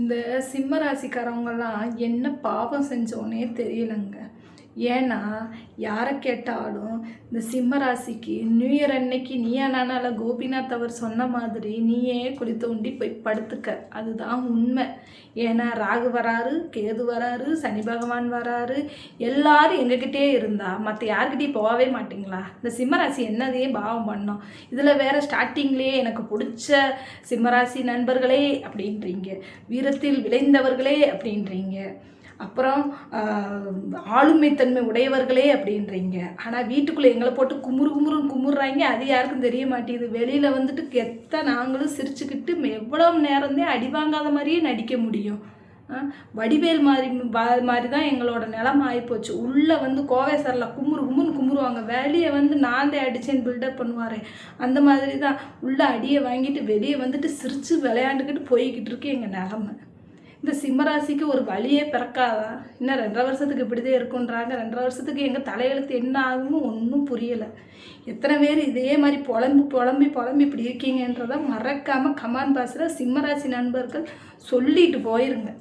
இந்த சிம்ம ராசிக்காரவங்கெல்லாம் என்ன பாவம் செஞ்சோன்னே தெரியலங்க. ஏன்னா யாரை கேட்டாலும் இந்த சிம்ம ராசிக்கு நியூ இயர் அன்னைக்கு நீயா நானால கோபிநாத் அவர் சொன்ன மாதிரி நீயே குழி தோண்டி போய் படுத்துக்க, அதுதான் உண்மை. ஏன்னா ராகு வராரு, கேது வராரு, சனி பகவான் வராரு, எல்லாரும் எங்ககிட்டே இருந்தா மற்ற யார்கிட்டையும் போகவே மாட்டிங்களா? இந்த சிம்மராசி என்னதையே பாவம் பண்ணோம். இதில் வேற ஸ்டார்டிங்லேயே எனக்கு பிடிச்ச சிம்மராசி நண்பர்களே அப்படின்றீங்க, வீரத்தில் விளைந்தவர்களே அப்படின்றீங்க, அப்புறம் ஆளுமைத்தன்மை உடையவர்களே அப்படின்றீங்க. ஆனால் வீட்டுக்குள்ளே எங்களை போட்டு குமுறுன்னு குமுறுறாங்க, அது யாருக்கும் தெரிய மாட்டேங்குது. வெளியில் வந்துட்டு கெத்த நாங்களும் சிரிச்சுக்கிட்டு எவ்வளோ நேரம்தான் அடி வாங்காத மாதிரியே நடிக்க முடியும். வடிவேல் மாதிரி தான் எங்களோட நிலமை ஆகிப்போச்சு. உள்ளே வந்து கோவேசரில் குமுறுன்னு குமுறுவாங்க, வெளியே வந்து நான் தான் அடித்தேன்னு பில்டப் பண்ணுவார். அந்த மாதிரி தான் உள்ளே அடியை வாங்கிட்டு வெளியே வந்துட்டு சிரித்து விளையாண்டுக்கிட்டு போய்கிட்டு இருக்கு எங்கள் நிலமை. இந்த சிம்மராசிக்கு ஒரு வழியே பிறக்காதா? இன்னும் 2.5 வருஷத்துக்கு இப்படிதான் இருக்குன்றாங்க. 2.5 வருஷத்துக்கு எங்கள் தலையெழுத்து என்ன ஆகும்னு ஒன்றும் புரியலை. எத்தனை பேர் இதே மாதிரி புலம்பி இப்படி இருக்கீங்கன்றதை மறக்காமல் கமெண்ட் பாக்ஸில் சிம்மராசி நண்பர்கள் சொல்லிட்டு போயிருங்க.